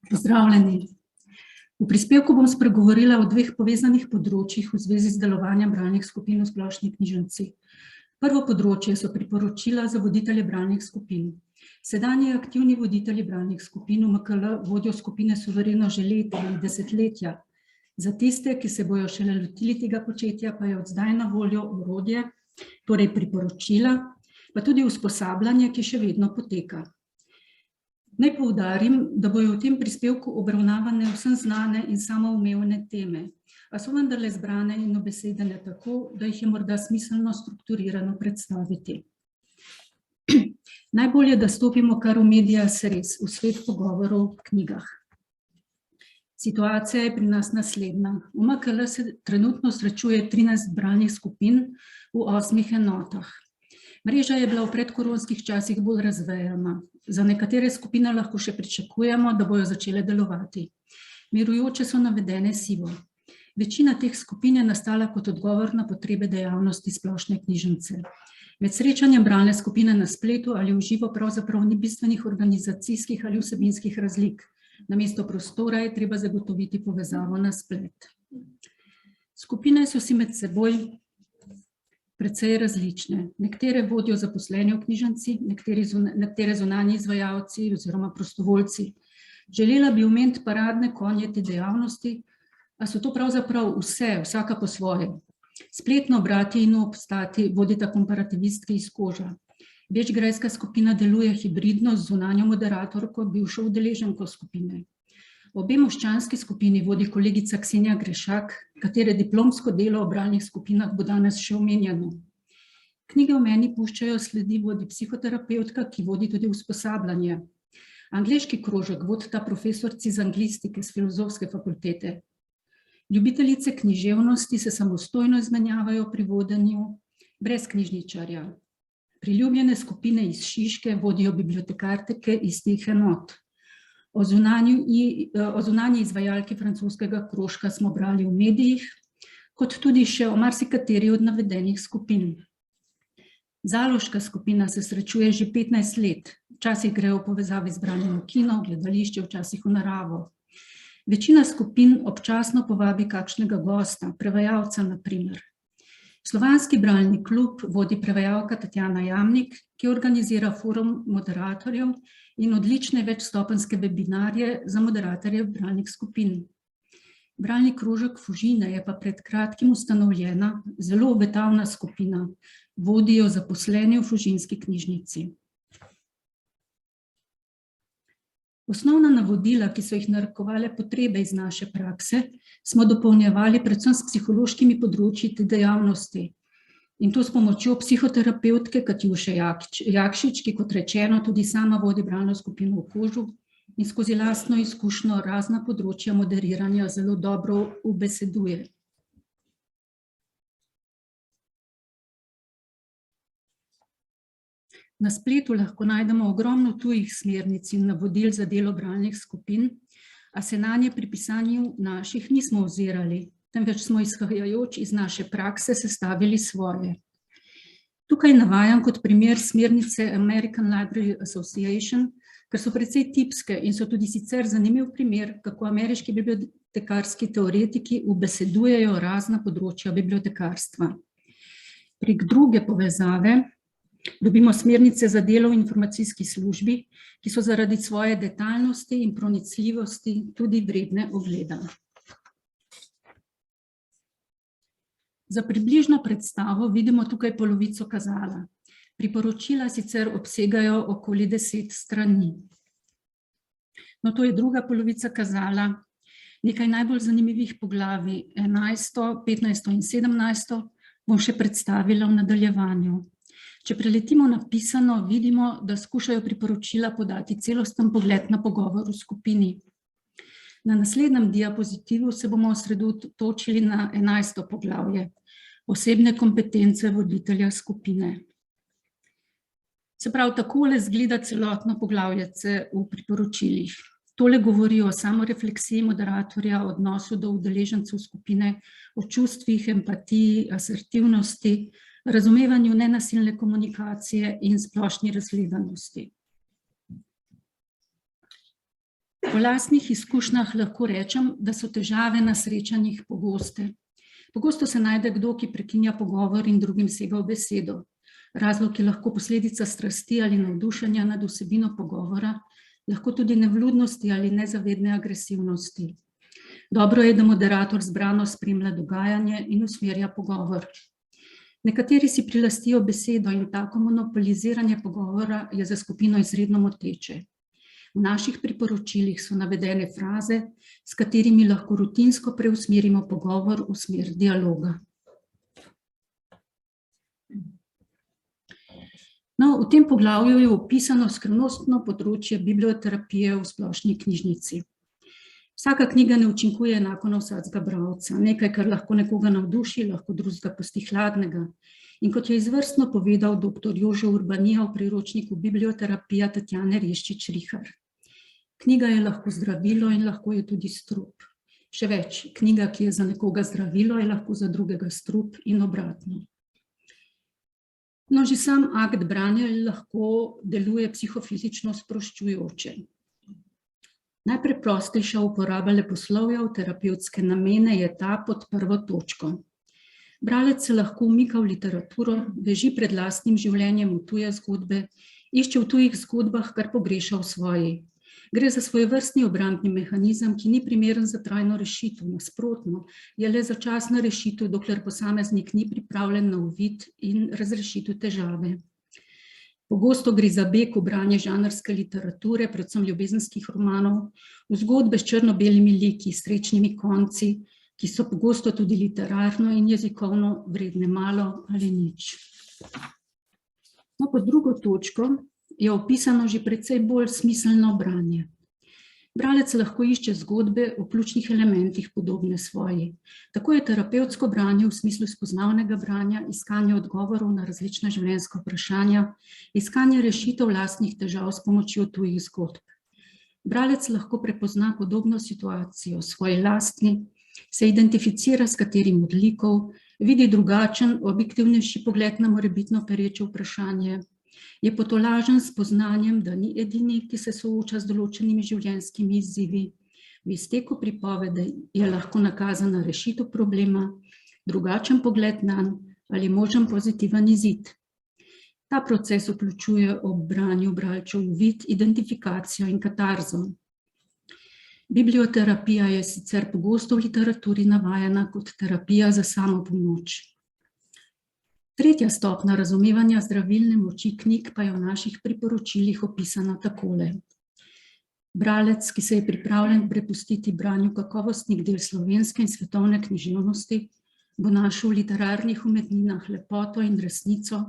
Pozdravljeni. V prispevku bom spregovorila o dveh povezanih področjih v zvezi z delovanjem bralnih skupin v splošni knjižnici. Prvo področje so priporočila za voditelje bralnih skupin. Sedanji aktivni voditelji bralnih skupin v MKL vodijo skupine suvereno že leta ali desetletja. Za tiste, ki se bojo šele lotili tega početja, pa je od zdaj na voljo orodje, torej priporočila, pa tudi usposabljanje, ki še vedno poteka. Naj poudarim, da bojo v tem prispevku obravnavane vsem znane in samoumevne teme, a so vendarle zbrane in obesedene tako, da jih je morda smiselno strukturirano predstaviti. Najbolje, da stopimo kar v medias res, v svet pogovorov v knjigah. Situacija je pri nas naslednja. V MKL se trenutno srečuje 13 bralnih skupin v 8 enotah. Mreža je bila v predkoronskih časih bolj razvejana. Za nekatere skupine lahko še pričakujemo, da bojo začele delovati. Mirujoče so navedene sivo. Večina teh skupin je nastala kot odgovor na potrebe dejavnosti splošne knjižnice. Med srečanjem bralne skupine na spletu ali v živo pravzaprav ni bistvenih organizacijskih ali vsebinskih razlik. Namesto prostora je treba zagotoviti povezavo na splet. Skupine so si med seboj precej različne. Nekatere vodijo zaposleni v knjižnici, nekatere zunanji izvajalci oziroma prostovoljci. Želela bi omeniti paradne konje te dejavnosti, a so to pravzaprav vse, vsaka po svoje. Spletno brati in obstati vodita komparativistke iz Koža. Večgrajska skupina deluje hibridno z zunanjo moderatorko, bivšo udeleženko skupine. Obe moščanski skupini vodi kolegica Ksenija Grešak, katere diplomsko delo o bralnih skupinah bo danes še omenjeno. Knjige v meni puščajo sledi vodi psihoterapevtka, ki vodi tudi usposabljanje. Angleški krožek vodita profesorci z anglistike s Filozofske fakultete. Ljubiteljice književnosti se samostojno izmenjavajo pri vodenju brez knjižničarja. Priljubljene skupine iz Šiške vodijo bibliotekarke iz teh enot. O zunanji izvajalki francoskega krožka smo brali v medijih, kot tudi še o marsikateri od navedenih skupin. Zaloška skupina se srečuje že 15 let. Včasih grejo v povezavi z branjem v kino, gledališče, včasih v naravo. Večina skupin občasno povabi kakšnega gosta, prevajalca na primer. Slovanski bralni klub vodi prevajalka Tatjana Jamnik, ki organizira forum moderatorjev in odlične večstopenjske webinarje za moderatorje bralnih skupin. Bralni krožek Fužine je pa pred kratkim ustanovljena, zelo obetavna skupina, vodijo zaposleni v fužinski knjižnici. Osnovna navodila, ki so jih narekovale potrebe iz naše prakse, smo dopolnjevali predvsem s psihološkimi področji te dejavnosti. In to s pomočjo psihoterapevtke Katjuše Jakšič, ki kot rečeno tudi sama vodi bralno skupino v Kožu in skozi lastno izkušnjo razna področja moderiranja zelo dobro ubeseduje. Na spletu lahko najdemo ogromno tujih smernic in navodil za delo bralnih skupin, a se nanje pri pisanju naših nismo ozirali, temveč smo izhajajoč iz naše prakse sestavili svoje. Tukaj navajam kot primer smernice American Library Association, ker so precej tipske in so tudi sicer zanimiv primer, kako ameriški bibliotekarski teoretiki ubesedujejo razna področja bibliotekarstva. Prek druge povezave dobimo smernice za delo v informacijski službi, ki so zaradi svoje detaljnosti in pronicljivosti tudi vredne ogleda. Za približno predstavo vidimo tukaj polovico kazala. Priporočila sicer obsegajo okoli 10 strani. No, to je druga polovica kazala. Nekaj najbolj zanimivih poglavij, 11., 15. in 17. bom še predstavila v nadaljevanju. Če preletimo napisano, vidimo, da skušajo priporočila podati celosten pogled na pogovor v skupini. Na naslednjem diapozitivu se bomo osredotočili na 11. poglavje, osebne kompetence voditelja skupine. Se pravi, takole izgleda celotno poglavje v priporočilih. Tole govori o samorefleksiji moderatorja, odnosu do udeležencev skupine, o čustvih, empatiji, asertivnosti, razumevanju nenasilne komunikacije in splošni razgledanosti. Po lastnih izkušnjah lahko rečem, da so težave na srečanjih pogoste. Pogosto se najde kdo, ki prekinja pogovor in drugim sega v besedo. Razlog je lahko posledica strasti ali navdušenja nad vsebino pogovora, lahko tudi nevljudnosti ali nezavedne agresivnosti. Dobro je, da moderator zbrano spremlja dogajanje in usmerja pogovor. Nekateri si prilastijo besedo in tako monopoliziranje pogovora je za skupino izredno moteče. V naših priporočilih so navedene fraze, s katerimi lahko rutinsko preusmerimo pogovor v smer dialoga. No, v tem poglavju je opisano skrivnostno področje biblioterapije v splošni knjižnici. Vsaka knjiga ne učinkuje enako na vsakega bralca. Nekaj, kar lahko nekoga navduši, lahko drugega pusti hladnega. In kot je izvrstno povedal dr. Jože Urbanija v priročniku Biblioterapija Tatjane Reščič-Rihar. Knjiga je lahko zdravilo in lahko je tudi strup. Še več, knjiga, ki je za nekoga zdravilo, je lahko za drugega strup in obratno. No, že sam akt branja lahko deluje psihofizično sproščujoče. Najpreprostejša uporaba leposlovja v terapevtske namene je ta pod prvo točko. Bralec se lahko umika v literaturo, beži pred lastnim življenjem v tuje zgodbe, išče v tujih zgodbah, kar pogreša v svoji. Gre za svojevrstni obrambni mehanizem, ki ni primeren za trajno rešitev, nasprotno, je le začasna rešitev, dokler posameznik ni pripravljen na uvid in razrešitev težave. Pogosto gre za beg v branje žanrske literature, predvsem ljubezenskih romanov, v zgodbe s črno-belimi liki, srečnimi konci, ki so pogosto tudi literarno in jezikovno vredne malo ali nič. No, pod drugo točko je opisano že precej bolj smiselno branje. Bralec lahko išče zgodbe o ključnih elementih podobne svoji. Tako je terapevtsko branje v smislu spoznavnega branja, iskanje odgovorov na različna življenjska vprašanja, iskanje rešitev lastnih težav s pomočjo tujih zgodb. Bralec lahko prepozna podobno situacijo, svoj lastni, se identificira s katerim od likov, vidi drugačen, objektivnejši pogled na morebitno pereče vprašanje, je potolažen s poznanjem, da ni edini, ki se sooča z določenimi življenjskimi izzivi. V izteku pripovedi je lahko nakazana rešitev problema, drugačen pogled nanj ali možen pozitiven izid. Ta proces vključuje ob branju bralčev uvid, identifikacijo in katarzo. Biblioterapija je sicer pogosto v literaturi navajena kot terapija za samopomoč. Tretja stopnja razumevanja zdravilne moči knjig pa je v naših priporočilih opisana takole. Bralec, ki se je pripravljen prepustiti branju kakovostnih del slovenske in svetovne književnosti, bo našel v literarnih umetninah lepoto in resnico,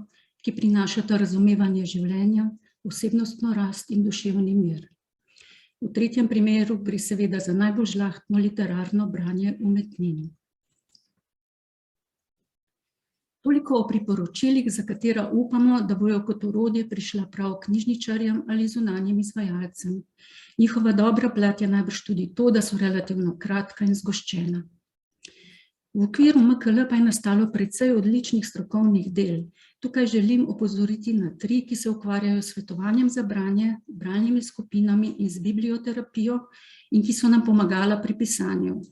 ki prinašata razumevanje življenja, osebnostno rast in duševni mir. V tretjem primeru gre seveda za najbolj žlahtno literarno branje umetnin. Toliko o priporočilih, za katera upamo, da bojo kot orodje prišla prav knjižničarjem ali zunanjim izvajalcem. Njihova dobra plat je najbrž tudi to, da so relativno kratka in zgoščena. V okviru MKL pa je nastalo precej odličnih strokovnih del. Tukaj želim opozoriti na 3, ki se ukvarjajo s svetovanjem za branje, bralnimi skupinami in z biblioterapijo in ki so nam pomagala pri pisanju.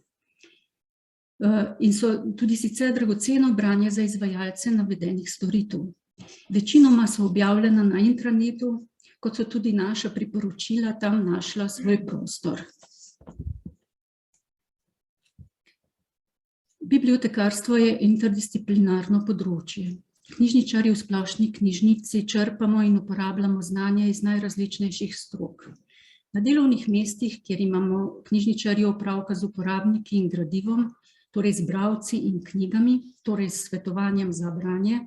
In so tudi sicer dragoceno branje za izvajalce navedenih storitev. Večinoma so objavljena na intranetu, kot so tudi naša priporočila tam našla svoj prostor. Bibliotekarstvo je interdisciplinarno področje. Knjižničarji v splošni knjižnici črpamo in uporabljamo znanje iz najrazličnejših strok. Na delovnih mestih, kjer imamo knjižničarji opravka z uporabniki in gradivom, torej z bralci in knjigami, torej s svetovanjem za branje,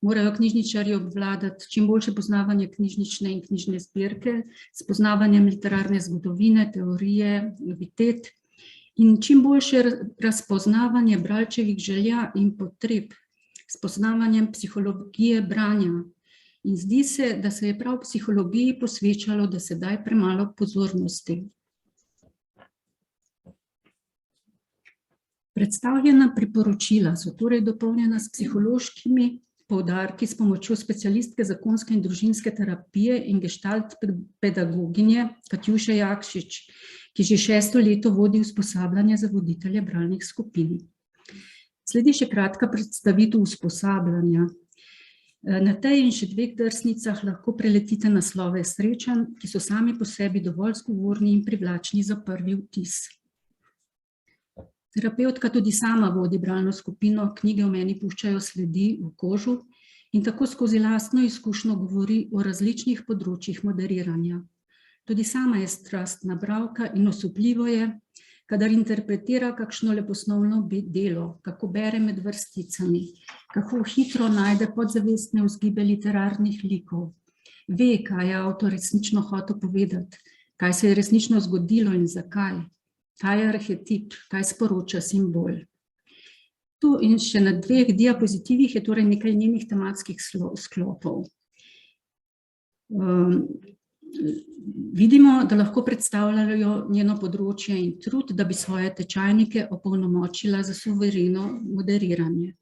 morajo knjižničarji obvladati čim boljše poznavanje knjižnične in knjižne zbirke, s poznavanjem literarne zgodovine, teorije, novitet in čim boljše razpoznavanje bralčevih želja in potreb, s poznavanjem psihologije branja. In zdi se, da se je prav psihologiji posvečalo do sedaj premalo pozornosti. Predstavljena priporočila so torej dopolnjena s psihološkimi poudarki s pomočjo specialistke zakonske in družinske terapije in gestalt pedagoginje Katjuše Jakšič, ki že 6. leto vodi usposabljanje za voditelje bralnih skupin. Sledi še kratka predstavitev usposabljanja. Na tej in še 2 drsnicah lahko preletite naslove srečanj, ki so sami po sebi dovolj zgovorni in privlačni za prvi vtis. Terapevtka tudi sama vodi bralno skupino, knjige o meni puščajo sledi v kožu in tako skozi lastno izkušnjo govori o različnih področjih moderiranja. Tudi sama je strastna bralka in osupljivo je, kadar interpretira kakšno leposlovno delo, kako bere med vrsticami, kako hitro najde podzavestne vzgibe literarnih likov, ve, kaj je avtor resnično hotel povedati, kaj se je resnično zgodilo in zakaj, kaj je arhetip, kaj sporoča simbol. Tu in še na 2 diapozitivih je torej nekaj njenih tematskih sklopov. Vidimo, da lahko predstavljajo njeno področje in trud, da bi svoje tečajnike opolnomočila za suvereno moderiranje.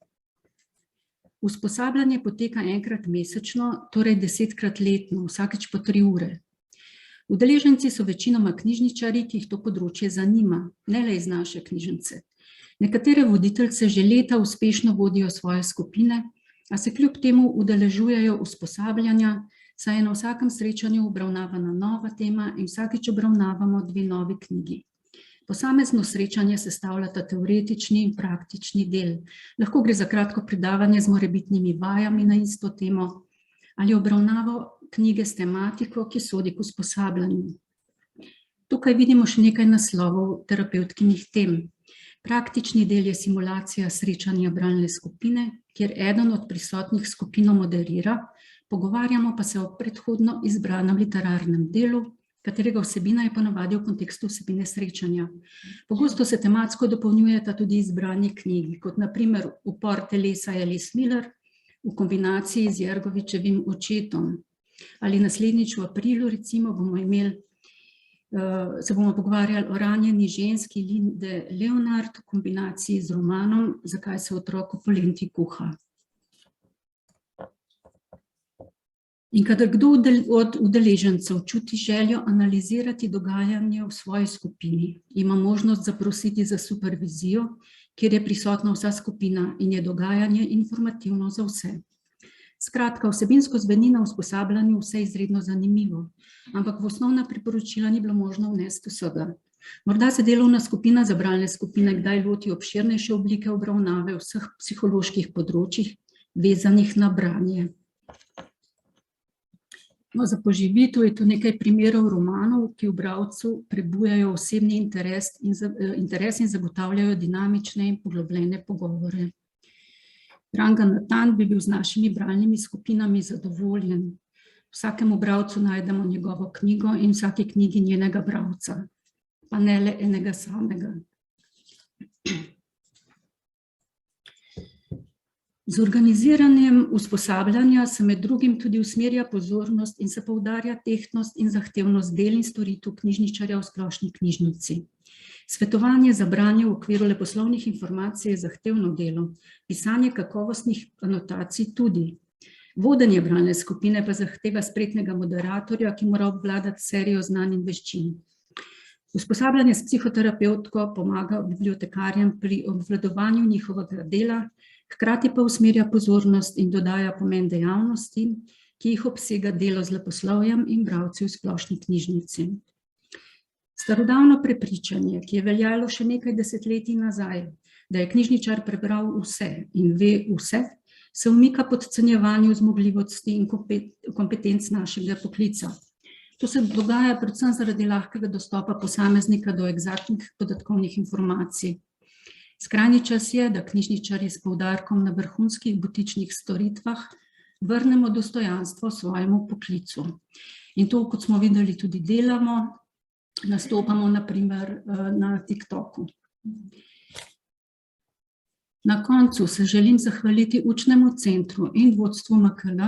Usposabljanje poteka enkrat mesečno, torej 10-krat letno, vsakič po 3 ure. Udeleženci so večinoma knjižničarji, ki jih to področje zanima, ne le iz naše knjižnice. Nekatere voditeljce že leta uspešno vodijo svoje skupine, a se kljub temu udeležujejo usposabljanja, saj je na vsakem srečanju obravnavana nova tema in vsakič obravnavamo 2 novi knjigi. Posamezno srečanje sestavljata teoretični in praktični del. Lahko gre za kratko predavanje z morebitnimi vajami na isto temo ali obravnavo knjige s tematiko, ki sodi k usposabljanju. Tukaj vidimo še nekaj naslovov terapevtkinih tem. Praktični del je simulacija srečanja bralne skupine, kjer eden od prisotnih skupino moderira, pogovarjamo pa se o predhodno izbranem literarnem delu, katerega vsebina je ponavadi v kontekstu vsebine srečanja. Pogosto se tematsko dopolnjujeta tudi izbrani knjigi, kot na primer Upor telesa Alice Miller v kombinaciji z Jergovičevim Očetom. Ali naslednjič v aprilu, recimo, se bomo pogovarjali o ranjeni ženski Linde Leonard v kombinaciji z romanom Zakaj se otroku polenti kuha. In kadar kdo od udeležencev čuti željo analizirati dogajanje v svoji skupini, ima možnost zaprositi za supervizijo, kjer je prisotna vsa skupina in je dogajanje informativno za vse. Skratka, vsebinsko zveni na usposabljanju vse izredno zanimivo, ampak v osnovna priporočila ni bilo možno vnesti vsega. Morda se delovna skupina za bralne skupine kdaj loti obširnejše oblike obravnave vseh psiholoških področjih, vezanih na branje. No, za poživitev je tu nekaj primerov romanov, ki v bralcu prebujajo osebni interes in zagotavljajo dinamične in poglobljene pogovore. Rangan Nathan bi bil z našimi bralnimi skupinami zadovoljen. Vsakemu bralcu najdemo njegovo knjigo in vsaki knjigi njenega bralca, pa ne le enega samega. Z organiziranjem usposabljanja se med drugim tudi usmerja pozornost in se poudarja tehtnost in zahtevnost del in storitev knjižničarja v splošni knjižnici. Svetovanje za branje v okviru leposlovnih informacij je zahtevno delo, pisanje kakovostnih anotacij tudi. Vodenje bralne skupine pa zahteva spretnega moderatorja, ki mora obvladati serijo znanj in veščin. Usposabljanje s psihoterapevtko pomaga bibliotekarjem pri obvladovanju njihovega dela, hkrati pa usmerja pozornost in dodaja pomen dejavnosti, ki jih obsega delo z leposlovjem in bralci v splošni knjižnici. Starodavno prepričanje, ki je veljalo še nekaj desetletij nazaj, da je knjižničar prebral vse in ve vse, se umika podcenjevanju zmogljivosti in kompetenc našega poklica. To se dogaja predvsem zaradi lahkega dostopa posameznika do eksaktnih podatkovnih informacij. Skrajni čas je, da knjižničarji s poudarkom na vrhunskih butičnih storitvah vrnemo dostojanstvo svojemu poklicu. In to, kot smo videli, tudi delamo, nastopamo na primer na TikToku. Na koncu se želim zahvaliti učnemu centru in vodstvu MKL,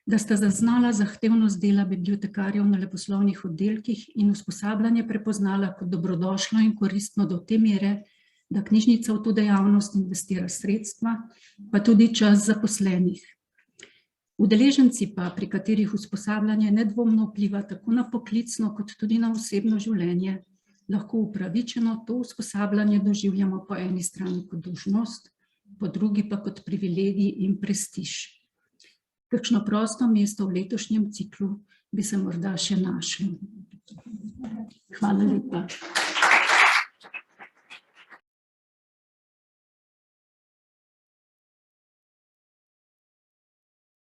da sta zaznala zahtevnost dela bibliotekarjev na leposlovnih oddelkih in usposabljanje prepoznala kot dobrodošlo in koristno do te mere, da knjižnica v to dejavnost investira sredstva, pa tudi čas zaposlenih. Udeleženci pa, pri katerih usposabljanje nedvomno vpliva tako na poklicno kot tudi na osebno življenje, lahko upravičeno to usposabljanje doživljamo po eni strani kot dolžnost, po drugi pa kot privilegij in prestiž. Kakšno prosto mesto v letošnjem ciklu bi se morda še našlo. Hvala lepa.